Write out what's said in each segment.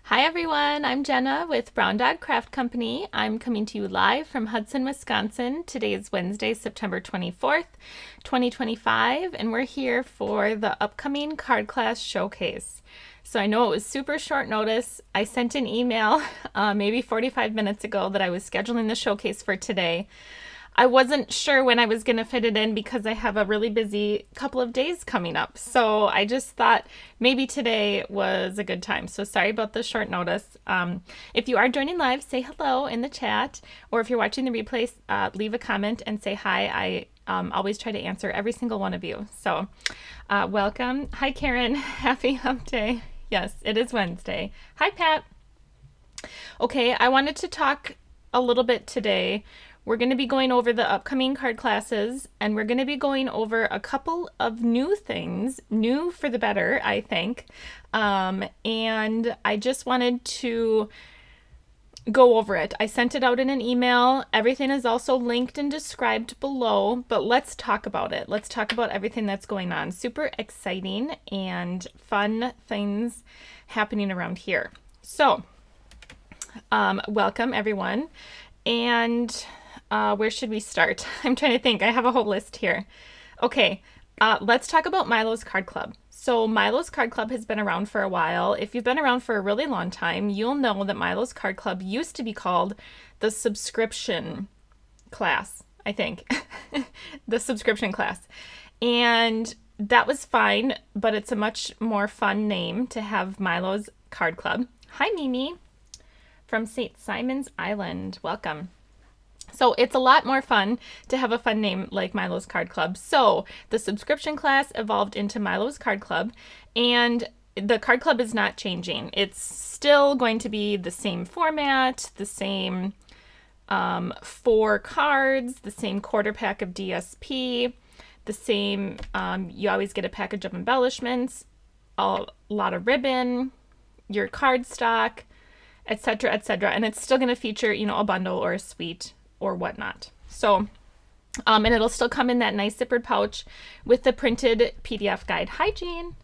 Hi everyone, I'm Jenna with Brown Dog Craft Company. I'm coming to you live from Hudson, Wisconsin. Today is Wednesday, September 24th, 2025, and we're here for the upcoming card class showcase. So I know it was super short notice. I sent an email maybe 45 minutes ago that I was scheduling the showcase for today. I wasn't sure when I was going to fit it in because I have a really busy couple of days coming up. So I just thought maybe today was a good time. So sorry about the short notice. If you are joining live, say hello in the chat. Or if you're watching the replay, leave a comment and say hi. I always try to answer every single one of you. So welcome. Hi, Karen. Happy hump day. Yes, it is Wednesday. Hi, Pat. Okay, I wanted to talk a little bit today. We're going to be going over the upcoming card classes, and we're going to be going over a couple of new things, new for the better, I think. And I just wanted to go over it. I sent it out in an email. Everything is also linked and described below, but let's talk about it. Let's talk about everything that's going on. Super exciting and fun things happening around here. So, welcome everyone. And where should we start? I'm trying to think. I have a whole list here. Okay, let's talk about Milo's Card Club. So Milo's Card Club has been around for a while. If you've been around for a really long time, you'll know that Milo's Card Club used to be called the subscription class, I think. The subscription class. And that was fine, but it's a much more fun name to have Milo's Card Club. Hi, Mimi from St. Simon's Island. Welcome. So it's a lot more fun to have a fun name like Milo's Card Club. So the subscription class evolved into Milo's Card Club, and the card club is not changing. It's still going to be the same format, the same 4 cards, the same quarter pack of DSP, the same, you always get a package of embellishments, a lot of ribbon, your cardstock, etc., etc. And it's still going to feature, a bundle or a suite or whatnot. So, and it'll still come in that nice zippered pouch with the printed PDF guide. Hi, Jean.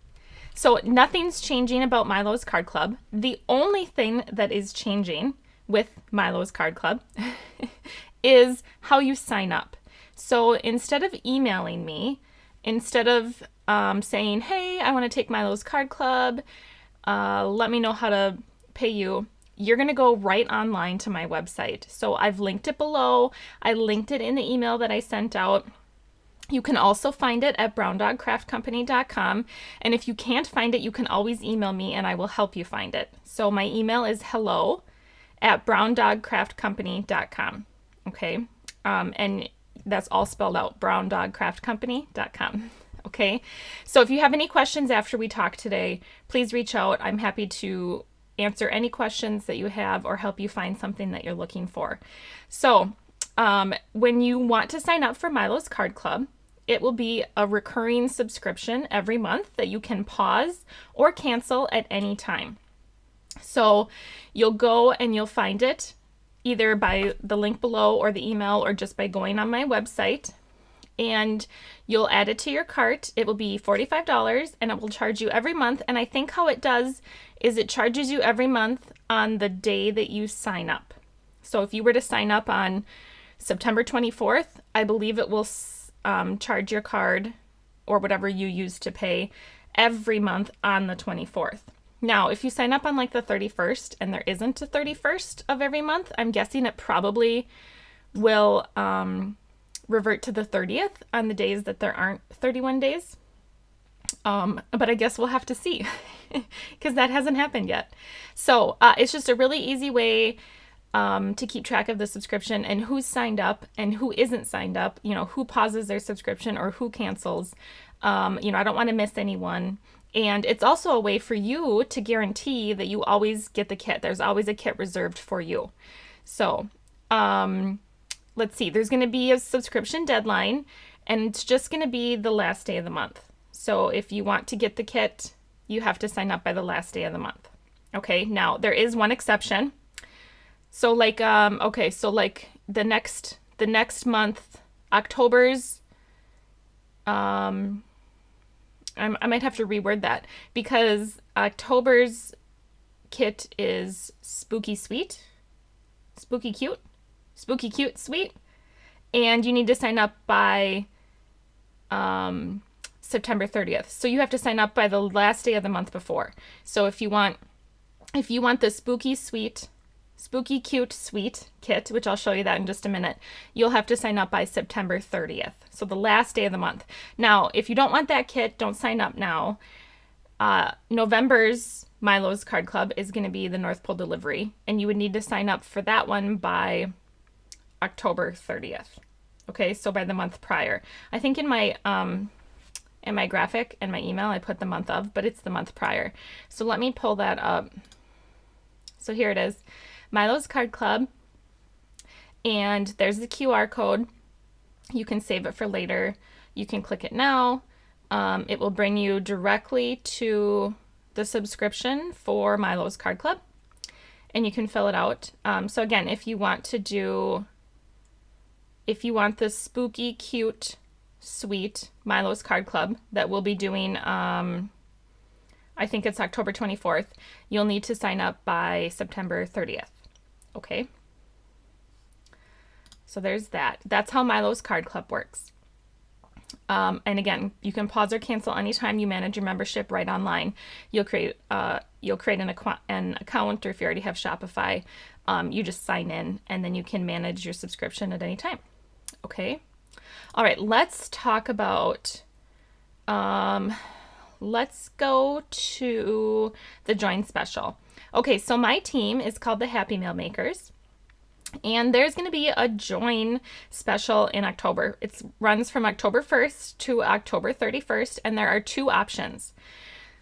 So nothing's changing about Milo's Card Club. The only thing that is changing with Milo's Card Club is how you sign up. So instead of emailing me, instead of saying, hey, I want to take Milo's Card Club, let me know how to pay you, you're going to go right online to my website. So I've linked it below. I linked it in the email that I sent out. You can also find it at browndogcraftcompany.com. And if you can't find it, you can always email me and I will help you find it. So my email is hello@browndogcraftcompany.com. Okay. And that's all spelled out, browndogcraftcompany.com. Okay. So if you have any questions after we talk today, please reach out. I'm happy to answer any questions that you have or help you find something that you're looking for. So when you want to sign up for Milo's Card Club, it will be a recurring subscription every month that you can pause or cancel at any time. So you'll go and you'll find it either by the link below or the email or just by going on my website, and you'll add it to your cart. It will be $45 and it will charge you every month. And I think how it does is it charges you every month on the day that you sign up. So if you were to sign up on September 24th, I believe it will charge your card or whatever you use to pay every month on the 24th. Now, if you sign up on like the 31st and there isn't a 31st of every month, I'm guessing it probably will revert to the 30th on the days that there aren't 31 days. But I guess we'll have to see because that hasn't happened yet. So it's just a really easy way to keep track of the subscription and who's signed up and who isn't signed up, who pauses their subscription or who cancels. I don't want to miss anyone. And it's also a way for you to guarantee that you always get the kit. There's always a kit reserved for you. So, let's see, there's going to be a subscription deadline and it's just going to be the last day of the month. So if you want to get the kit, you have to sign up by the last day of the month. Okay, now there is one exception. So like, the next month, October's, I might have to reword that because October's kit is Spooky Sweet, Spooky Cute, Spooky Cute Sweet, and you need to sign up by September 30th. So you have to sign up by the last day of the month before. So if you want the Spooky Cute Sweet kit, which I'll show you that in just a minute, you'll have to sign up by September 30th. So the last day of the month. Now, if you don't want that kit, don't sign up now. November's Milo's Card Club is going to be the North Pole delivery, and you would need to sign up for that one by October 30th. Okay, so by the month prior. I think in my graphic and my email I put the month of, but it's the month prior. So let me pull that up. So here it is, Milo's Card Club, and there's the QR code. You can save it for later. You can click it now. It will bring you directly to the subscription for Milo's Card Club, and you can fill it out. So again, if you want the Spooky Cute Sweet Milo's Card Club that we'll be doing, I think it's October 24th, you'll need to sign up by September 30th. Okay. So there's that. That's how Milo's Card Club works. And again, you can pause or cancel anytime you manage your membership right online. You'll create an account, or if you already have Shopify, you just sign in, and then you can manage your subscription at any time. Okay. All right. Let's talk about. Let's go to the Join Special. Okay, so my team is called the Happy Mail Makers. And there's going to be a Join Special in October. It runs from October 1st to October 31st, and there are two options.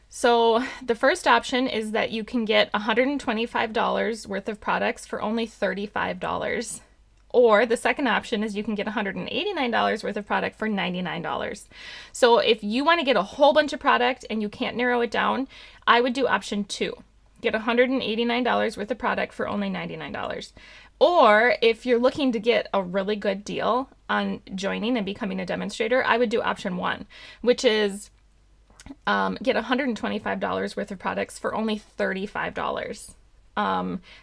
So the first option is that you can get $125 worth of products for only $35. Or the second option is you can get $189 worth of product for $99. So if you want to get a whole bunch of product and you can't narrow it down, I would do option 2. Get $189 worth of product for only $99. Or if you're looking to get a really good deal on joining and becoming a demonstrator, I would do option 1, which is get $125 worth of products for only $35.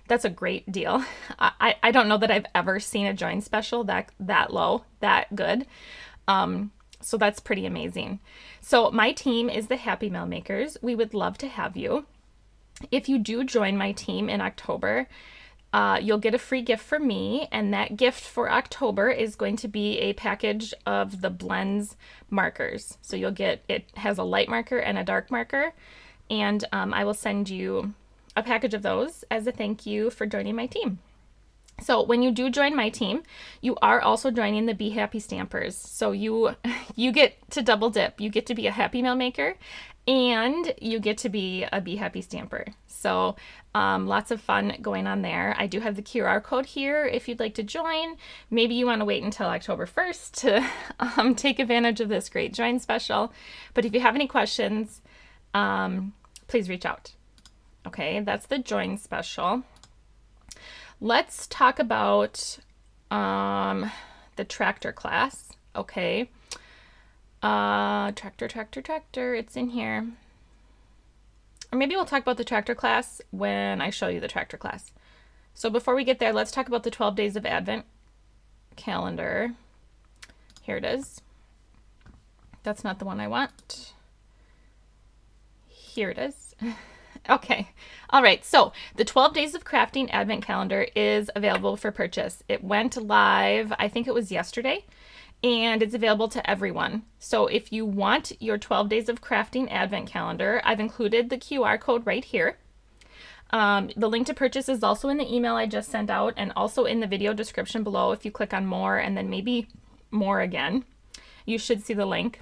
That's a great deal. I don't know that I've ever seen a Join Special that low, that good. So that's pretty amazing. So my team is the Happy Mail Makers. We would love to have you. If you do join my team in October, you'll get a free gift from me, and that gift for October is going to be a package of the Blends markers. So you'll get, it has a light marker and a dark marker, and I will send you a package of those as a thank you for joining my team. So when you do join my team, you are also joining the Be Happy Stampers. So you get to double dip. You get to be a Happy Mail Maker, and you get to be a Be Happy Stamper. So lots of fun going on there. I do have the QR code here if you'd like to join. Maybe you want to wait until October 1st to take advantage of this great Join Special. But if you have any questions, please reach out. Okay, that's the Join Special. Let's talk about the tractor class. Okay. Tractor, it's in here. Or maybe we'll talk about the tractor class when I show you the tractor class. So before we get there, let's talk about the 12 Days of Advent calendar. Here it is. That's not the one I want. Here it is. Okay. All right. So the 12 Days of Crafting Advent Calendar is available for purchase. It went live, I think it was yesterday, and it's available to everyone. So if you want your 12 Days of Crafting Advent Calendar, I've included the QR code right here. The link to purchase is also in the email I just sent out, and also in the video description below. If you click on more and then maybe more again, you should see the link.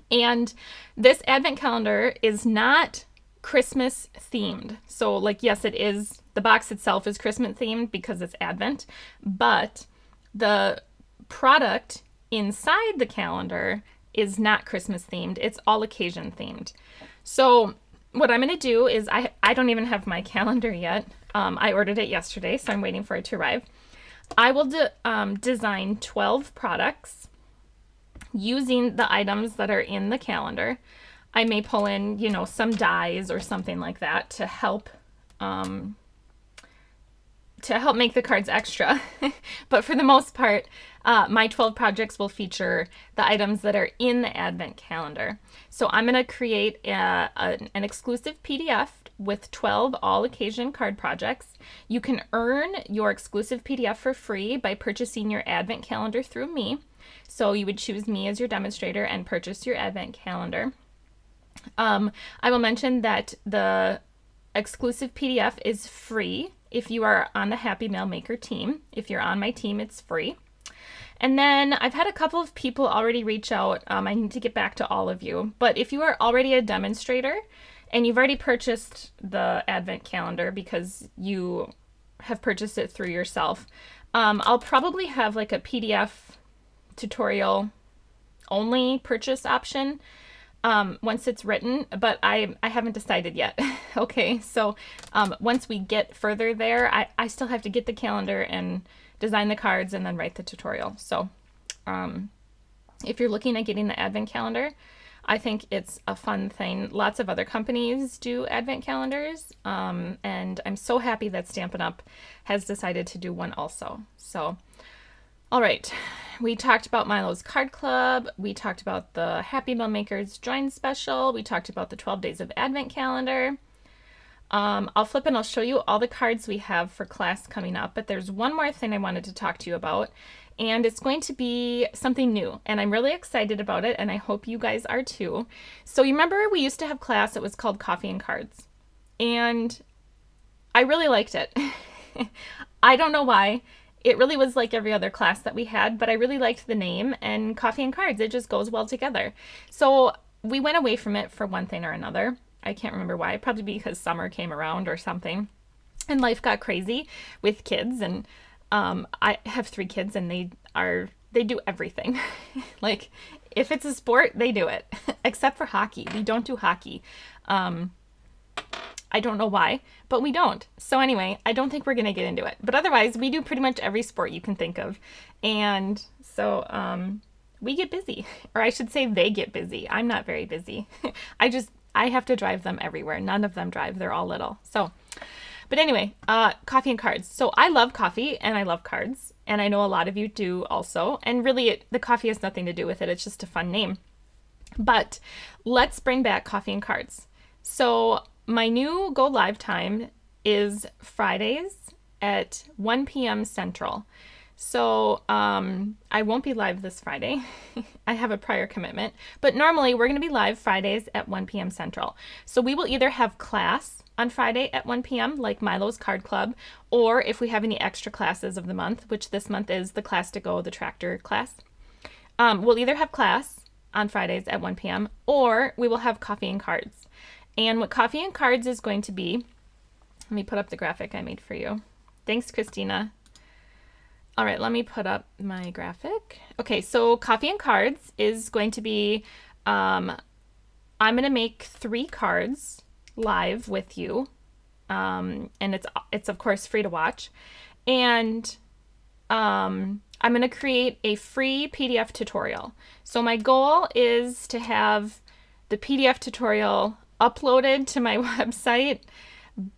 And this Advent Calendar is not Christmas themed. So like, yes, it is, the box itself is Christmas themed because it's Advent, but the product inside the calendar is not Christmas themed. It's all occasion themed. So what I'm going to do is, I don't even have my calendar yet. I ordered it yesterday, so I'm waiting for it to arrive. I will design 12 products using the items that are in the calendar. I may pull in, some dies or something like that to help to help make the cards extra. But for the most part, my 12 projects will feature the items that are in the advent calendar. So I'm going to create an exclusive PDF with 12 all occasion card projects. You can earn your exclusive PDF for free by purchasing your advent calendar through me. So you would choose me as your demonstrator and purchase your advent calendar. I will mention that the exclusive PDF is free if you are on the Happy Mail Maker team. If you're on my team, it's free. And then I've had a couple of people already reach out. I need to get back to all of you. But if you are already a demonstrator and you've already purchased the advent calendar because you have purchased it through yourself, I'll probably have like a PDF tutorial only purchase option once it's written, but I haven't decided yet. Okay, so once we get further there, I still have to get the calendar and design the cards and then write the tutorial. So if you're looking at getting the advent calendar, I think it's a fun thing. Lots of other companies do advent calendars, and I'm so happy that Stampin' Up! Has decided to do one also. So, all right, we talked about Milo's Card Club. We talked about the Happy Mail Makers Join Special. We talked about the 12 Days of Advent calendar. I'll flip and I'll show you all the cards we have for class coming up, but there's one more thing I wanted to talk to you about, and it's going to be something new, and I'm really excited about it, and I hope you guys are too. So you remember we used to have class that was called Coffee and Cards, and I really liked it. I don't know why. It really was like every other class that we had, but I really liked the name, and Coffee and Cards, it just goes well together. So we went away from it for one thing or another. I can't remember why, probably because summer came around or something, and life got crazy with kids, and I have 3 kids, and they do everything. Like, if it's a sport, they do it, except for hockey. We don't do hockey. I don't know why, but we don't. So anyway, I don't think we're going to get into it. But otherwise, we do pretty much every sport you can think of. And so we get busy. Or I should say they get busy. I'm not very busy. I have to drive them everywhere. None of them drive. They're all little. So, but anyway, coffee and cards. So I love coffee and I love cards. And I know a lot of you do also. And really, the coffee has nothing to do with it. It's just a fun name. But let's bring back coffee and cards. So my new go live time is Fridays at 1 p.m. Central. So I won't be live this Friday. I have a prior commitment. But normally we're going to be live Fridays at 1 p.m. Central. So we will either have class on Friday at 1 p.m. like Milo's Card Club, or if we have any extra classes of the month, which this month is the Class to Go, the tractor class, we'll either have class on Fridays at 1 p.m. or we will have coffee and cards. And what coffee and cards is going to be, let me put up the graphic I made for you. Thanks, Christina. All right, let me put up my graphic. Okay, so coffee and cards is going to be, I'm going to make 3 cards live with you. And it's of course free to watch. And I'm going to create a free PDF tutorial. So my goal is to have the PDF tutorial uploaded to my website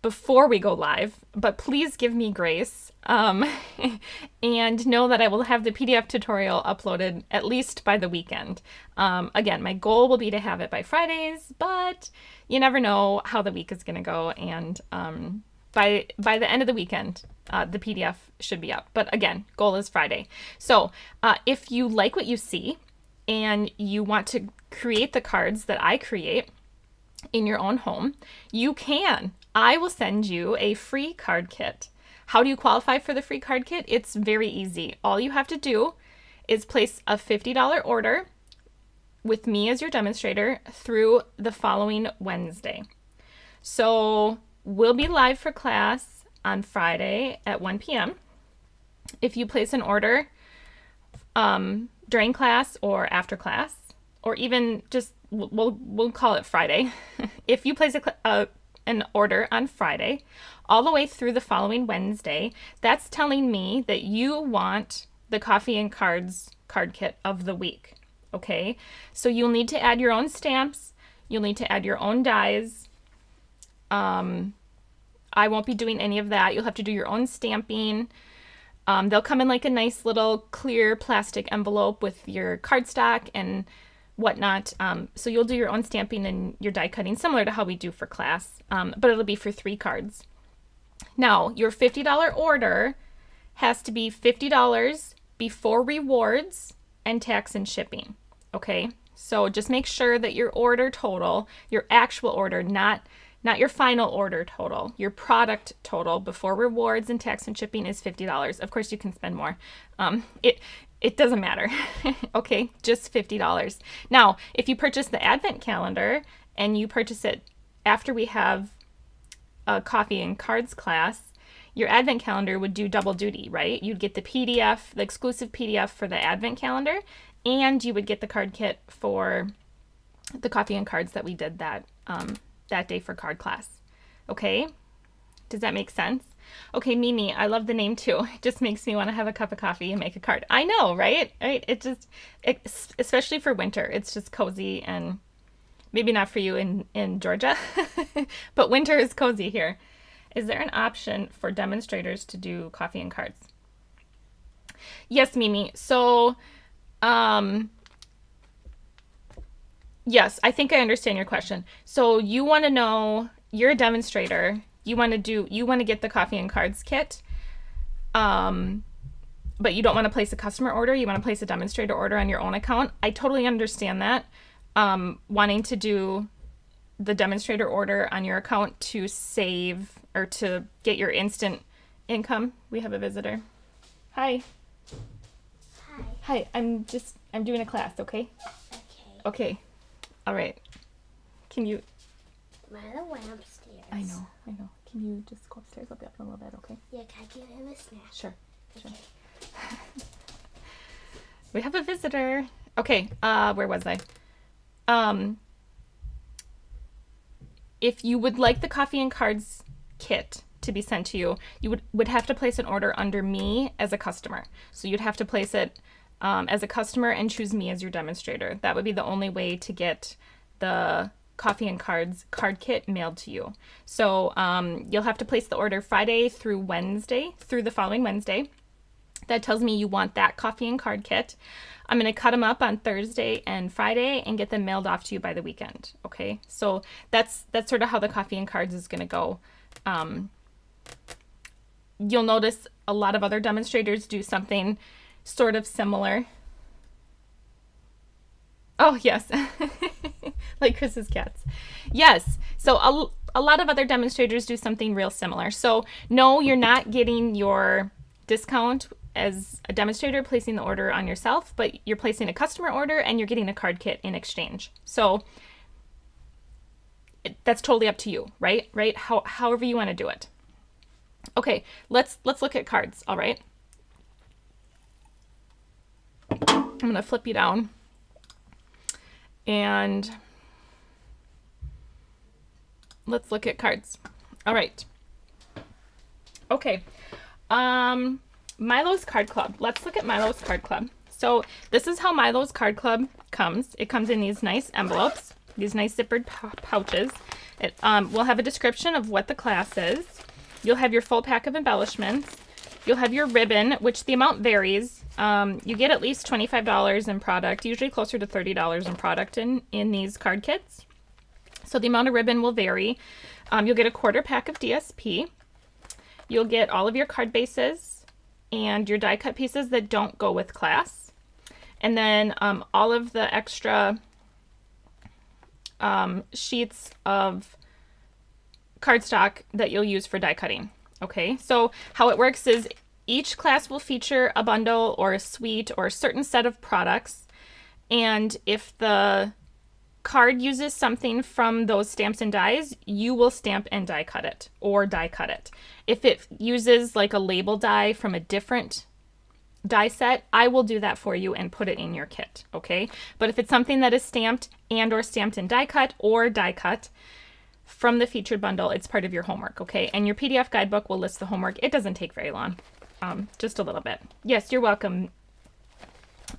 before we go live, but please give me grace and know that I will have the PDF tutorial uploaded at least by the weekend. Again, my goal will be to have it by Fridays, but you never know how the week is going to go, and by the end of the weekend, the PDF should be up. But again, goal is Friday. So if you like what you see and you want to create the cards that I create in your own home, you can. I will send you a free card kit. How do you qualify for the free card kit? It's very easy. All you have to do is place a $50 order with me as your demonstrator through the following Wednesday. So we'll be live for class on Friday at 1 p.m. If you place an order during class or after class, or even just, we'll call it Friday. If you place an order on Friday all the way through the following Wednesday, that's telling me that you want the Coffee and Cards card kit of the week. Okay, so you'll need to add your own stamps. You'll need to add your own dies. I won't be doing any of that. You'll have to do your own stamping. They'll come in like a nice little clear plastic envelope with your cardstock and whatnot. So you'll do your own stamping and your die cutting, similar to how we do for class, but it'll be for 3 cards. Now, your $50 order has to be $50 before rewards and tax and shipping. Okay, so just make sure that your order total, your actual order, not your final order total, your product total before rewards and tax and shipping is $50. Of course, you can spend more. It doesn't matter. Okay, just $50. Now, if you purchase the Advent calendar and you purchase it after we have a coffee and cards class, your Advent calendar would do double duty, right? You'd get the PDF, the exclusive PDF for the Advent calendar, and you would get the card kit for the coffee and cards that we did that day for card class. Okay? Does that make sense? Okay, Mimi, I love the name too. It just makes me want to have a cup of coffee and make a card. I know, right? Right? Especially for winter, it's just cozy, and maybe not for you in Georgia, but winter is cozy here. Is there an option for demonstrators to do coffee and cards? Yes, Mimi. So, yes, I think I understand your question. So you want to know, you're a demonstrator. You want to get the coffee and cards kit, but you don't want to place a customer order. You want to place a demonstrator order on your own account. I totally understand that. Wanting to do the demonstrator order on your account to save or to get your instant income. We have a visitor. Hi. Hi. Hi, I'm doing a class, okay? Okay. All right. Can you... Milo went upstairs. I know. Can you just go upstairs? I'll be up in a little bit, okay? Yeah, can I give him a snack? Sure. Okay. We have a visitor. Okay, where was I? If you would like the coffee and cards kit to be sent to you, you would have to place an order under me as a customer. So you'd have to place it as a customer and choose me as your demonstrator. That would be the only way to get the coffee and cards card kit mailed to you. So you'll have to place the order Friday through the following Wednesday. That tells me you want that coffee and card kit. I'm going to cut them up on Thursday and Friday and get them mailed off to you by the weekend. Okay, so that's sort of how the coffee and cards is going to go. You'll notice a lot of other demonstrators do something sort of similar. Oh, yes. Like Chris's cats. Yes. So a lot of other demonstrators do something real similar. So no, you're not getting your discount as a demonstrator placing the order on yourself, but you're placing a customer order and you're getting a card kit in exchange. So that's totally up to you, right? However you want to do it. Okay, let's look at cards, all right? I'm going to flip you down. And let's look at cards. All right. Okay. Milo's Card Club. Let's look at Milo's Card Club. So this is how Milo's Card Club comes. It comes in these nice envelopes, these nice zippered pouches. It will have a description of what the class is. You'll have your full pack of embellishments. You'll have your ribbon, which the amount varies. You get at least $25 in product, usually closer to $30 in product in these card kits. So the amount of ribbon will vary. You'll get a quarter pack of DSP. You'll get all of your card bases and your die cut pieces that don't go with class. And then all of the extra sheets of cardstock that you'll use for die cutting. Okay, so how it works is each class will feature a bundle or a suite or a certain set of products. And if the card uses something from those stamps and dies, you will stamp and die cut it or die cut it. If it uses like a label die from a different die set, I will do that for you and put it in your kit, okay? But if it's something that is stamped or stamped and die cut or die cut from the featured bundle, it's part of your homework, okay? And your PDF guidebook will list the homework. It doesn't take very long, just a little bit. Yes, you're welcome.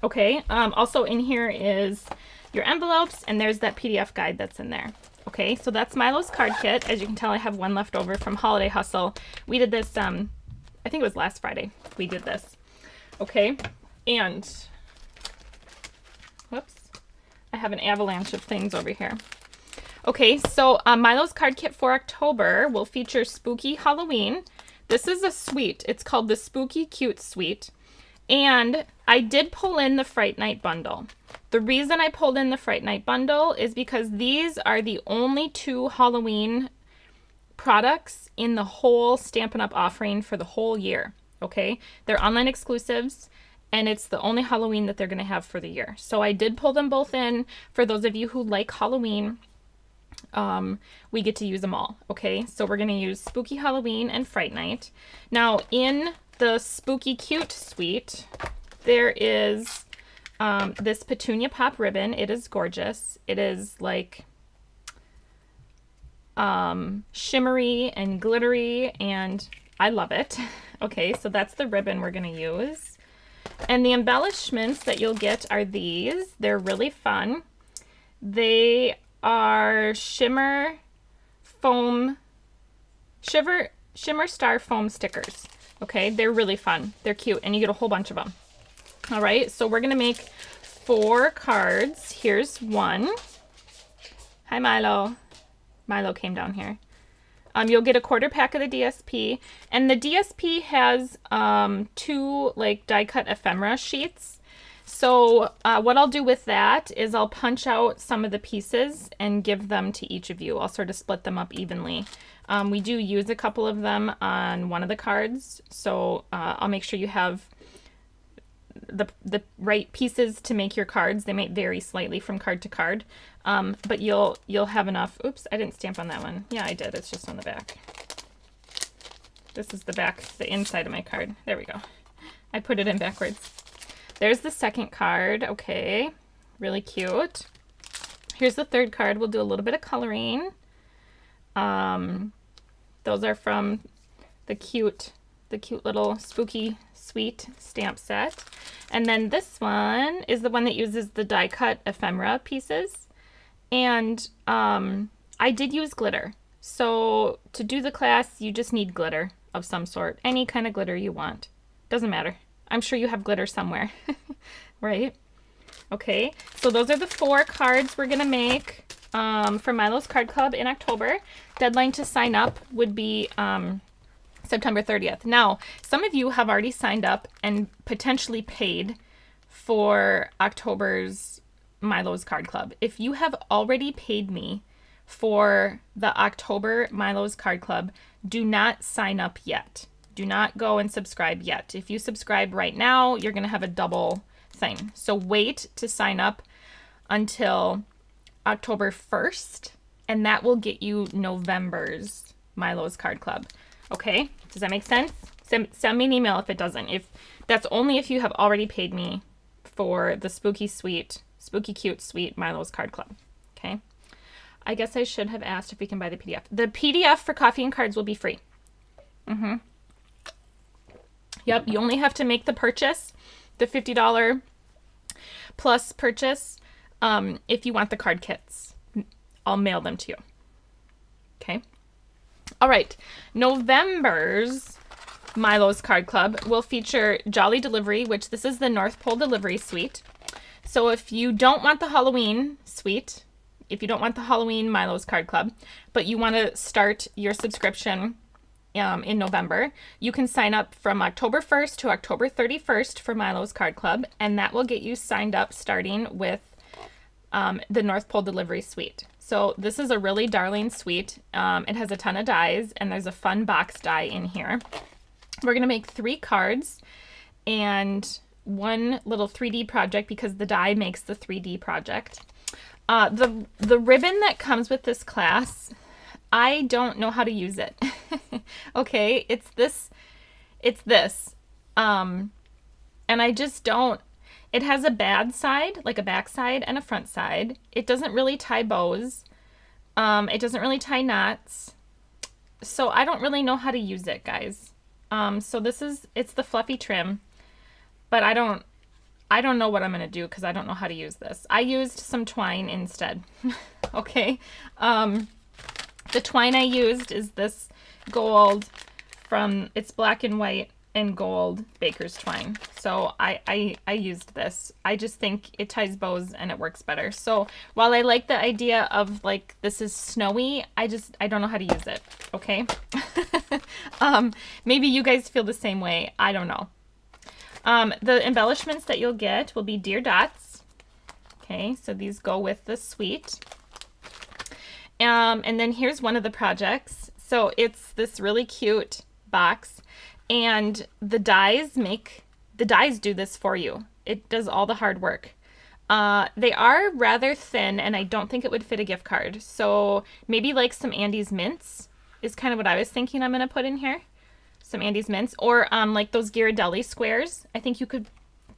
Okay, also in here is your envelopes, and there's that PDF guide that's in there. Okay. Okay, so that's Milo's card kit. As you can tell, I have one left over from Holiday Hustle. We did this, I think it was last Friday we did this. Okay, and, whoops, I have an avalanche of things over here. Okay, so Milo's card kit for October will feature Spooky Halloween. This is a suite. It's called the Spooky Cute Suite. And I did pull in the Fright Night bundle. The reason I pulled in the Fright Night bundle is because these are the only 2 Halloween products in the whole Stampin' Up! Offering for the whole year. Okay, they're online exclusives, and it's the only Halloween that they're going to have for the year. So I did pull them both in. For those of you who like Halloween, we get to use them all. Okay, so we're going to use Spooky Halloween and Fright Night. Now, in the Spooky Cute Suite, there is this Petunia Pop ribbon. It is gorgeous. It is like shimmery and glittery, and I love it. Okay, so that's the ribbon we're going to use. And the embellishments that you'll get are these. They're really fun. They are shimmer star foam stickers. Okay, they're really fun. They're cute, and you get a whole bunch of them. All right, so we're going to make 4 cards. Here's one. Hi, Milo. Milo came down here. You'll get a quarter pack of the DSP, and the DSP has 2 like die cut ephemera sheets. So what I'll do with that is I'll punch out some of the pieces and give them to each of you. I'll sort of split them up evenly. We do use a couple of them on one of the cards, so I'll make sure you have the right pieces to make your cards. They might vary slightly from card to card, but you'll have enough. Oops, I didn't stamp on that one. Yeah, I did. It's just on the back. This is the back, the inside of my card. There we go. I put it in backwards. There's the second card. Okay, really cute. Here's the third card. We'll do a little bit of coloring. Those are from the cute little Spooky Sweet stamp set. And then this one is the one that uses the die cut ephemera pieces. And I did use glitter. So to do the class, you just need glitter of some sort. Any kind of glitter you want. Doesn't matter. I'm sure you have glitter somewhere, right? Okay, so those are the 4 cards we're going to make for Milo's Card Club in October. Deadline to sign up would be September 30th. Now, some of you have already signed up and potentially paid for October's Milo's Card Club. If you have already paid me for the October Milo's Card Club, do not sign up yet. Do not go and subscribe yet. If you subscribe right now, you're going to have a double thing. So wait to sign up until October 1st, and that will get you November's Milo's Card Club. Okay? Does that make sense? Send me an email if it doesn't. If that's only if you have already paid me for the Spooky Cute Suite Milo's Card Club. Okay? I guess I should have asked if we can buy the PDF. The PDF for coffee and cards will be free. Yep, you only have to make the purchase, the $50 plus purchase, if you want the card kits. I'll mail them to you. Okay. All right. November's Milo's Card Club will feature Jolly Delivery, which this is the North Pole Delivery Suite. So if you don't want the Halloween suite, if you don't want the Halloween Milo's Card Club, but you want to start your subscription in November, you can sign up from October 1st to October 31st for Milo's Card Club, and that will get you signed up starting with the North Pole Delivery Suite. So this is a really darling suite. It has a ton of dies, and there's a fun box die in here. We're going to make 3 cards and one little 3D project because the die makes the 3D project. The ribbon that comes with this class, I don't know how to use it. Okay, it's this. And I just don't. It has a bad side, like a back side and a front side. It doesn't really tie bows. It doesn't really tie knots. So I don't really know how to use it, guys. So it's the fluffy trim, but I don't I don't know what I'm going to do because I don't know how to use this. I used some twine instead. Okay. The twine I used is this gold it's black and white and gold baker's twine. So I used this. I just think it ties bows and it works better. So while I like the idea of like this is snowy, I don't know how to use it. Okay. Maybe you guys feel the same way. I don't know. The embellishments that you'll get will be deer dots. Okay, so these go with the suite. And then here's one of the projects. So it's this really cute box, and the dies do this for you. It does all the hard work. They are rather thin, and I don't think it would fit a gift card. So maybe like some Andy's mints is kind of what I was thinking I'm going to put in here. Some Andy's mints, or like those Ghirardelli squares. I think you could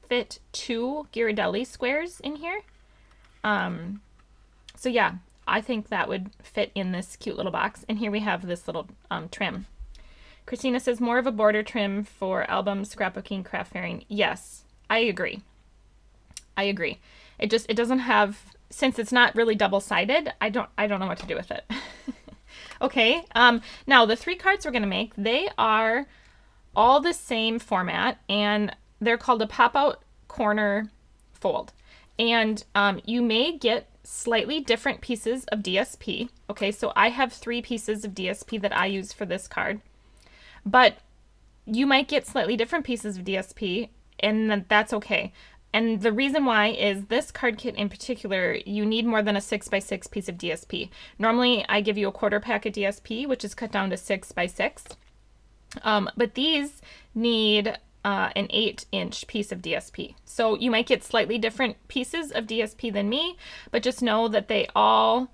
fit 2 Ghirardelli squares in here. So yeah, I think that would fit in this cute little box. And here we have this little trim. Christina says more of a border trim for albums, scrapbooking, craft fairing. Yes, I agree. It doesn't have, since it's not really double-sided, I don't know what to do with it. Okay, now the 3 cards we're going to make, they are all the same format, and they're called a pop-out corner fold. And you may get slightly different pieces of DSP. Okay, so I have 3 pieces of DSP that I use for this card, but you might get slightly different pieces of DSP, and that's okay. And the reason why is this card kit in particular, you need more than a 6x6 piece of DSP. Normally I give you a 1/4 pack of DSP, which is cut down to 6x6. But these need an 8-inch piece of DSP. So you might get slightly different pieces of DSP than me, but just know that they all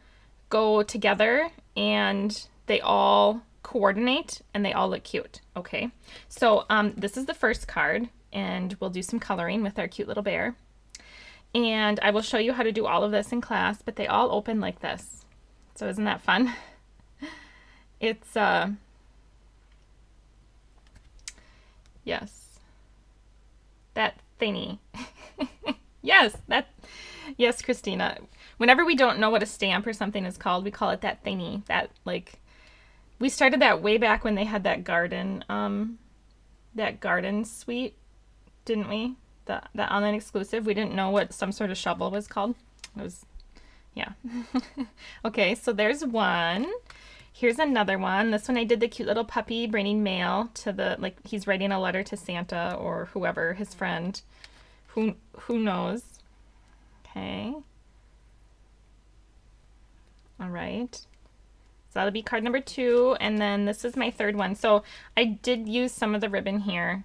go together and they all coordinate and they all look cute. Okay, so this is the first card, and we'll do some coloring with our cute little bear. And I will show you how to do all of this in class, but they all open like this. So isn't that fun? It's, yes, that thingy. Yes, Christina. Whenever we don't know what a stamp or something is called, we call it that thingy. That, like, we started that way back when they had that garden suite, didn't we? The online exclusive. We didn't know what some sort of shovel was called. It was, yeah. Okay, so there's one. Here's another one. This one I did the cute little puppy bringing mail to the, like, he's writing a letter to Santa or whoever, his friend. Who knows? Okay. All right. So that'll be card number 2, and then this is my 3rd one. So I did use some of the ribbon here.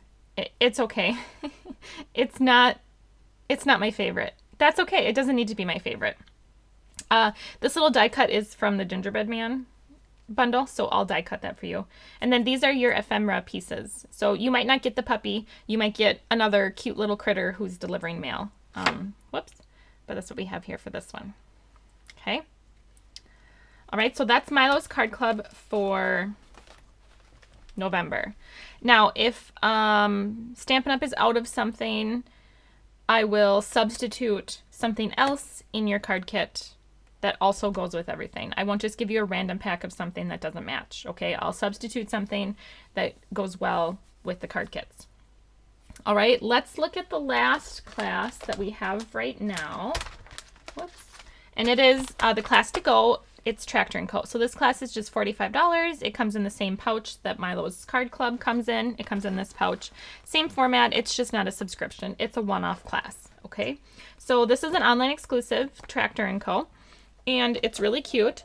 It's okay. It's not my favorite. That's okay. It doesn't need to be my favorite. This little die cut is from the Gingerbread Man bundle, so I'll die cut that for you. And then these are your ephemera pieces. So you might not get the puppy. You might get another cute little critter who's delivering mail. Whoops. But that's what we have here for this one. Okay. All right, so that's Milo's Card Club for November. Now, if Stampin' Up! Is out of something, I will substitute something else in your card kit that also goes with everything. I won't just give you a random pack of something that doesn't match, okay? I'll substitute something that goes well with the card kits. All right, let's look at the last class that we have right now. Whoops. And it is the class to go. It's Tractor & Co. So this class is just $45. It comes in the same pouch that Milo's Card Club comes in. It comes in this pouch. Same format. It's just not a subscription. It's a one-off class, okay? So this is an online exclusive, Tractor & Co. And it's really cute.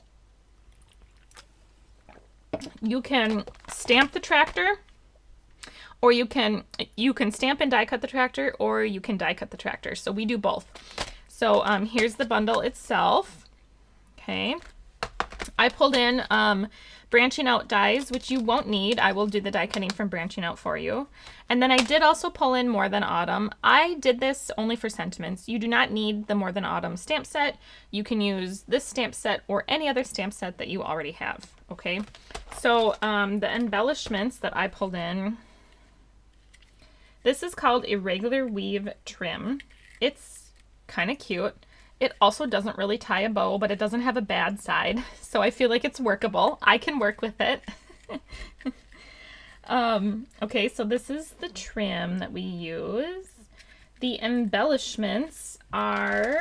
You can stamp the tractor, or you can stamp and die cut the tractor, or you can die cut the tractor. So we do both. So here's the bundle itself. Okay. I pulled in branching out dies, which you won't need. I will do the die cutting from branching out for you. And then I did also pull in More Than Autumn. I did this only for sentiments. You do not need the More Than Autumn stamp set. You can use this stamp set or any other stamp set that you already have. Okay. So the embellishments that I pulled in, this is called Irregular Weave Trim. It's kind of cute. It also doesn't really tie a bow, but it doesn't have a bad side. So I feel like it's workable. I can work with it. Okay, so this is the trim that we use. The embellishments are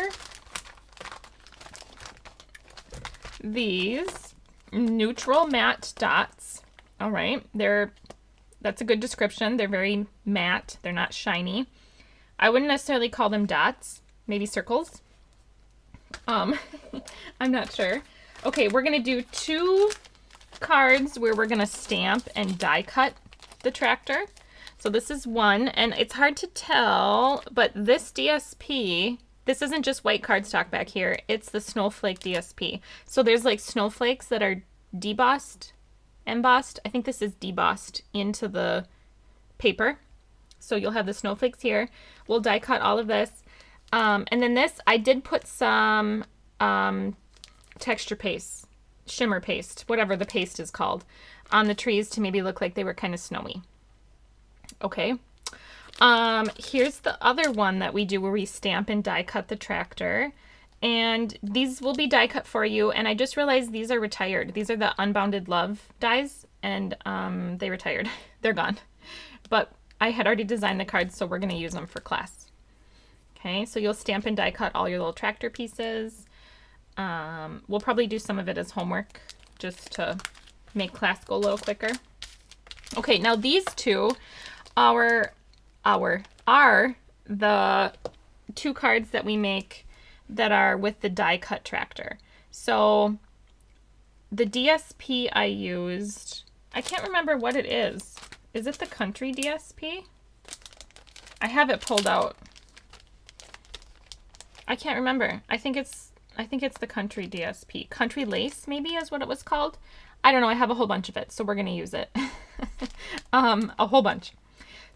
these neutral matte dots. All right, that's a good description. They're very matte. They're not shiny. I wouldn't necessarily call them dots. Maybe circles. I'm not sure. Okay, we're gonna do 2 cards where we're gonna stamp and die cut the tractor. So this is one, and it's hard to tell, but this DSP, this isn't just white cardstock back here, it's the snowflake DSP. So there's like snowflakes that are embossed. I think this is debossed into the paper. So you'll have the snowflakes here. We'll die cut all of this. And then this, I did put some texture paste, shimmer paste, whatever the paste is called, on the trees to maybe look like they were kind of snowy. Okay. Here's the other one that we do where we stamp and die cut the tractor. And these will be die cut for you. And I just realized these are retired. These are the Unbounded Love dies, and they retired. They're gone. But I had already designed the cards, so we're going to use them for class. Okay, so you'll stamp and die cut all your little tractor pieces. We'll probably do some of it as homework just to make class go a little quicker. Okay, now these two are the 2 cards that we make that are with the die cut tractor. So the DSP I used, I can't remember what it is. Is it the Country DSP? I have it pulled out. I can't remember. I think it's the Country DSP. Country Lace maybe is what it was called. I don't know. I have a whole bunch of it, so we're going to use it. A whole bunch.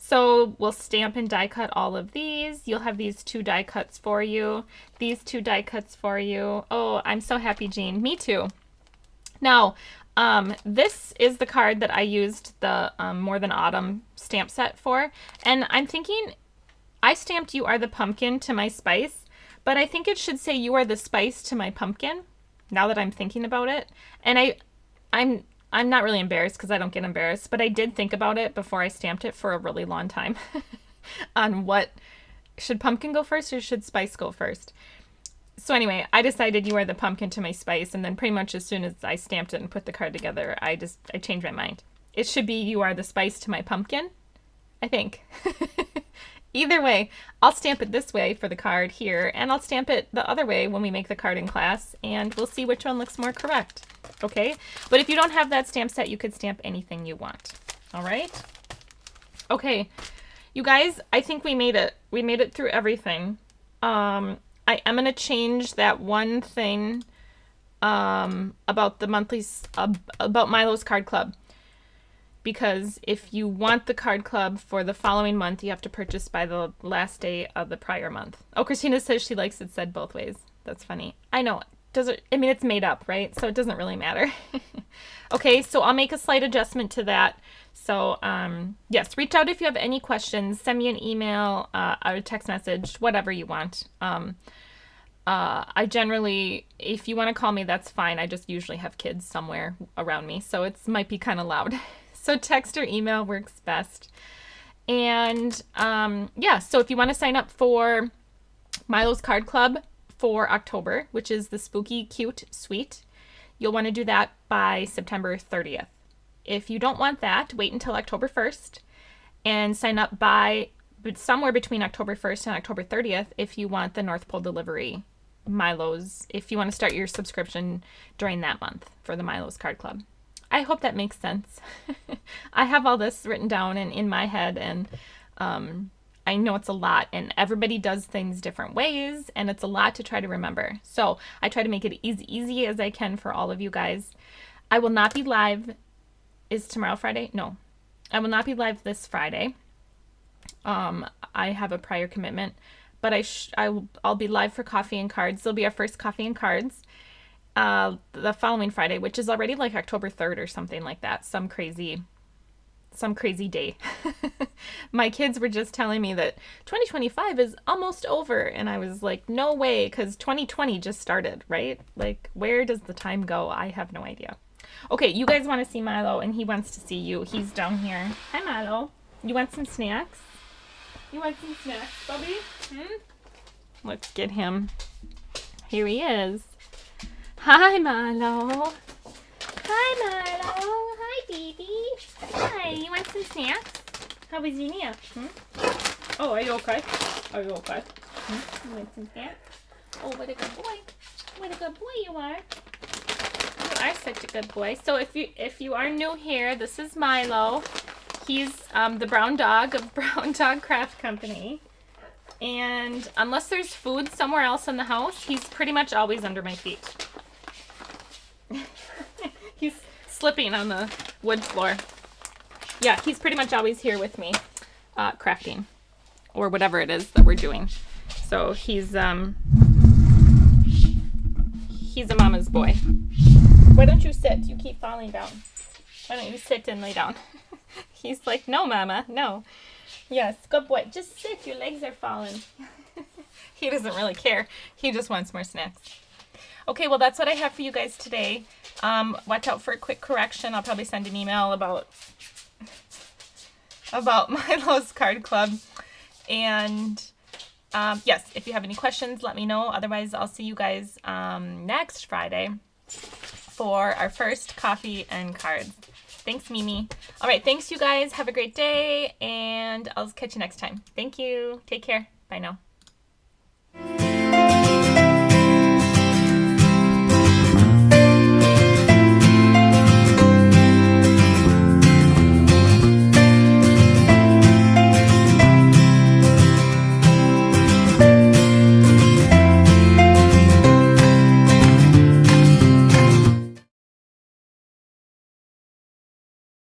So we'll stamp and die cut all of these. You'll have these 2 die cuts for you. These 2 die cuts for you. Oh, I'm so happy, Jean. Me too. Now, this is the card that I used the More Than Autumn stamp set for. And I'm thinking I stamped You Are the Pumpkin to my spice, but I think it should say You Are the Spice to my pumpkin, now that I'm thinking about it. And I'm not really embarrassed because I don't get embarrassed, but I did think about it before I stamped it for a really long time on what, should pumpkin go first or should spice go first? So anyway, I decided You Are the Pumpkin to my spice, and then pretty much as soon as I stamped it and put the card together, I changed my mind. It should be You Are the Spice to my pumpkin, I think. Either way, I'll stamp it this way for the card here, and I'll stamp it the other way when we make the card in class, and we'll see which one looks more correct. Okay? But if you don't have that stamp set, you could stamp anything you want. All right? Okay. You guys, I think we made it. We made it through everything. I am going to change that one thing about the monthly, about Milo's Card Club. Because if you want the card club for the following month, you have to purchase by the last day of the prior month. Oh, Christina says she likes it said both ways. That's funny. I know. I mean, it's made up, right? So it doesn't really matter. Okay, so I'll make a slight adjustment to that. So, yes, reach out if you have any questions. Send me an email, a text message, whatever you want. I generally, if you want to call me, that's fine. I just usually have kids somewhere around me, so it might be kind of loud. So text or email works best. And yeah, so if you want to sign up for Milo's Card Club for October, which is the Spooky Cute Suite, you'll want to do that by September 30th. If you don't want that, wait until October 1st and sign up by somewhere between October 1st and October 30th if you want the North Pole delivery Milo's, if you want to start your subscription during that month for the Milo's Card Club. I hope that makes sense. I have all this written down and in my head, and I know it's a lot, and everybody does things different ways, and it's a lot to try to remember. So I try to make it as easy as I can for all of you guys. I will not be live. Is tomorrow Friday? No. I will not be live this Friday. I have a prior commitment, but I'll be live for Coffee and Cards. It'll be our first Coffee and Cards the following Friday, which is already like October 3rd or something like that. Some crazy some crazy day. My kids were just telling me that 2025 is almost over, and I was like, no way, because 2020 just started, right? Like, where does the time go? I have no idea. Okay, you guys want to see Milo, and he wants to see you. He's down here. Hi, Milo. You want some snacks? You want some snacks, Bubby? Let's get him. Here he is. Hi, Milo. Hi, Milo. Hi, baby. Hi, you want some snacks? How was your nap? Oh, are you okay? Are you okay? You want some snacks? Oh, what a good boy. What a good boy you are. You are such a good boy. So if you are new here, this is Milo. He's the brown dog of Brown Dog Craft Company. And unless there's food somewhere else in the house, he's pretty much always under my feet. He's slipping on the wood floor. Yeah, he's pretty much always here with me, crafting, or whatever it is that we're doing. So he's a mama's boy. Why don't you sit? You keep falling down. Why don't you sit and lay down? He's like, no, mama, no. Yes, good boy. Just sit. Your legs are falling. He doesn't really care. He just wants more snacks. Okay, well, that's what I have for you guys today. Watch out for a quick correction. I'll probably send an email about Milo's Card Club. And yes, if you have any questions, let me know. Otherwise, I'll see you guys next Friday for our first coffee and cards. Thanks, Mimi. All right, thanks, you guys. Have a great day, and I'll catch you next time. Thank you. Take care. Bye now.